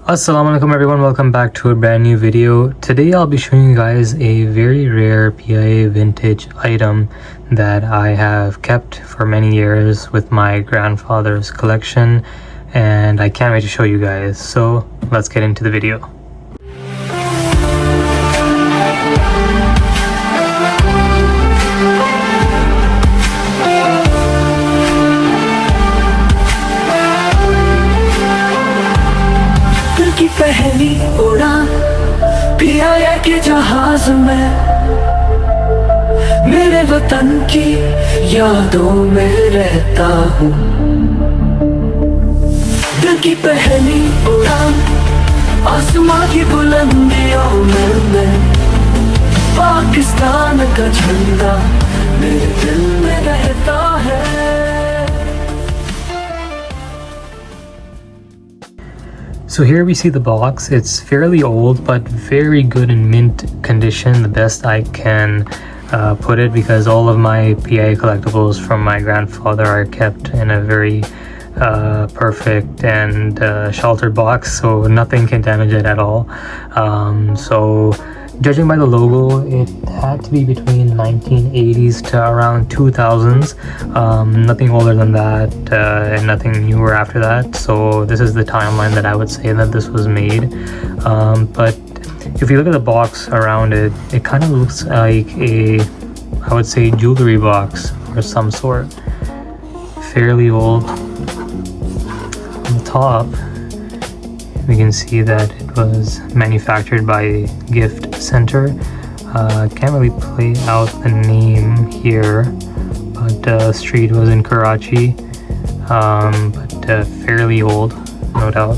Assalamualaikum everyone, welcome back to a brand new video. Today I'll be showing you guys a very rare PIA vintage item that I have kept for many years with my grandfather's collection, and I can't wait to show you guys. So let's get into the video. पहली उड़ान पिया के जहाज में मेरे वतन की यादों में रहता हूँ। दिल की पहली उड़ान आसमां की बुलंदियों में मैं पाकिस्तान का झंडा मेरे दिल में रहता है। So here we see the box. It's fairly old but very good in mint condition, the best I can put it, because all of my PIA collectibles from my grandfather are kept in a very perfect and sheltered box, so nothing can damage it at all. So judging by the logo, it had to be between 1980s to around 2000s, nothing older than that, and nothing newer after that. So this is the timeline that I would say that this was made. But if you look at the box around it, it kind of looks like a, I would say, jewelry box or some sort. Fairly old. On the top, we can see that it was manufactured by Gift Center. Can't really play out the name here, but street was in Karachi, but fairly old, no doubt.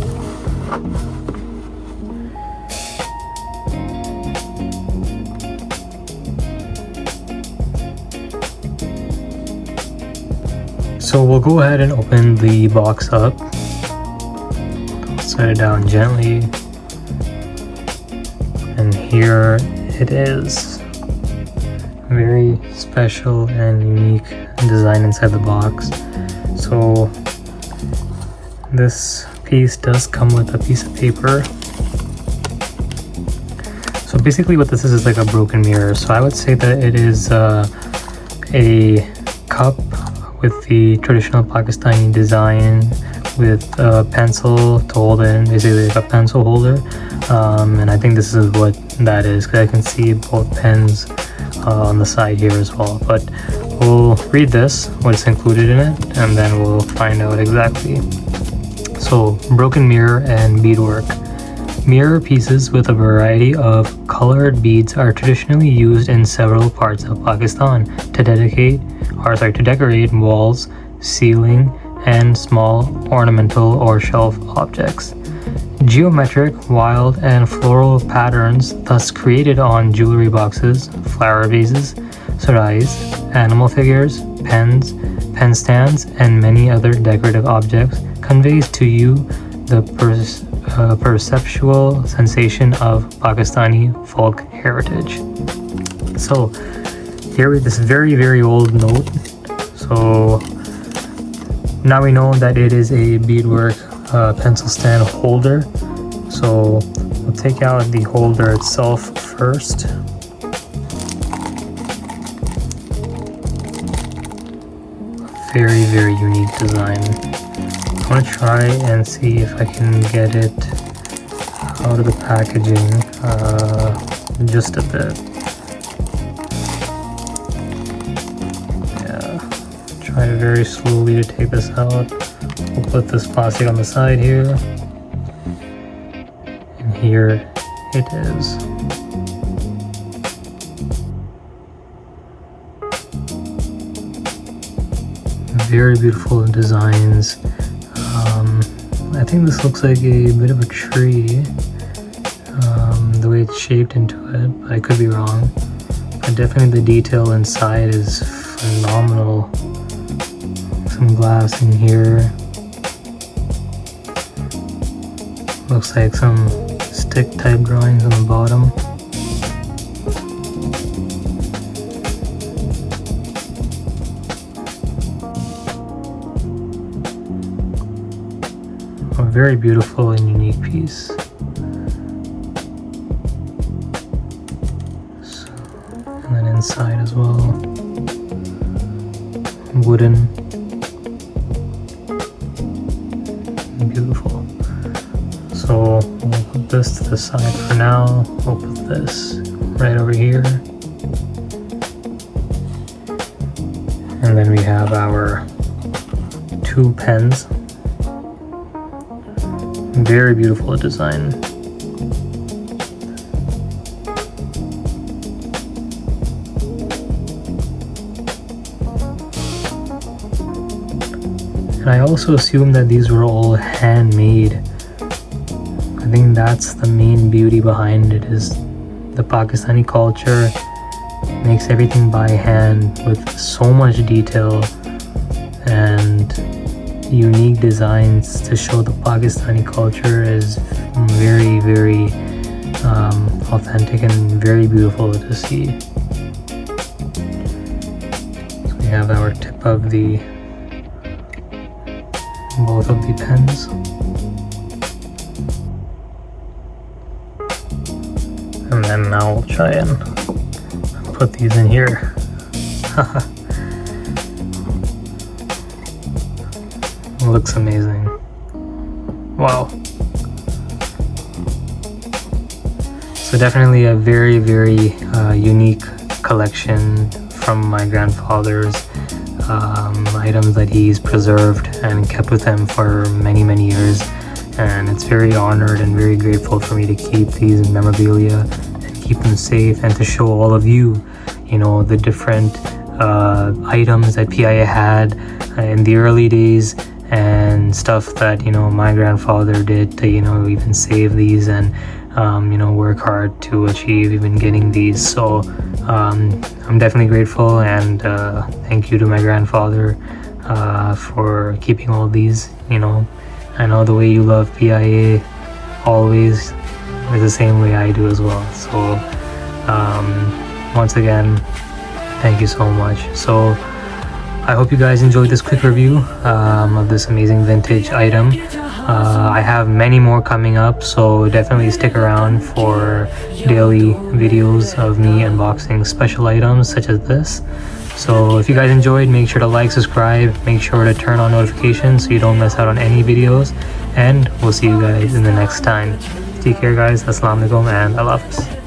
So we'll go ahead and open the box up. Set it down gently, and here it is. Very special and unique design inside the box. So this piece does come with a piece of paper. So basically what this is like a broken mirror. So I would say that it is a cup with the traditional Pakistani design, with a pencil to hold it in, basically like a pencil holder, and I think this is what that is, because I can see both pens on the side here as well. But we'll read this, what's included in it, and then we'll find out exactly. So, broken mirror and beadwork. Mirror pieces with a variety of colored beads are traditionally used in several parts of Pakistan to decorate walls, ceiling, and small ornamental or shelf objects. Geometric, wild, and floral patterns thus created on jewelry boxes, flower vases, sarais, animal figures, pens, pen stands, and many other decorative objects conveys to you the perceptual sensation of Pakistani folk heritage. So here with this very old note. So now we know that it is a beadwork pencil stand holder. So we'll take out the holder itself first. Very unique design. I'm gonna try and see if I can get it out of the packaging just a bit. Try very slowly to take this out. We'll put this plastic on the side here, and here it is. Very beautiful designs. I think this looks like a bit of a tree, the way it's shaped into it, but I could be wrong. But definitely the detail inside is phenomenal. Some glass in here. Looks like some stick type drawings on the bottom. A very beautiful and unique unique piece. So, and then inside as well, wooden. Beautiful. So we'll put this to the side for now. We'll put this right over here. And then we have our 2 pens. Very beautiful design. And I also assume that these were all handmade. I think that's the main beauty behind it, is the Pakistani culture makes everything by hand with so much detail and unique designs to show the Pakistani culture is very, very authentic and very beautiful to see. So we have our tip of the both of the pens. And then now we'll try and put these in here. Looks amazing. Wow. So definitely a very, very unique collection from my grandfather's items that he's preserved and kept with him for many, many years. And it's very honored and very grateful for me to keep these memorabilia and keep them safe, and to show all of you, you know, the different items that PIA had in the early days, and stuff that, you know, my grandfather did to, you know, even save these and you know, work hard to achieve even getting these. So I'm definitely grateful, and thank you to my grandfather for keeping all these. You know, I know the way you love PIA always is the same way I do as well. So once again, thank you so much. So I hope you guys enjoyed this quick review of this amazing vintage item. I have many more coming up, so definitely stick around for daily videos of me unboxing special items such as this. So if you guys enjoyed, make sure to like, subscribe, make sure to turn on notifications so you don't miss out on any videos, and we'll see you guys in the next time. Take care guys, Assalamu alaikum and Allah Hafiz.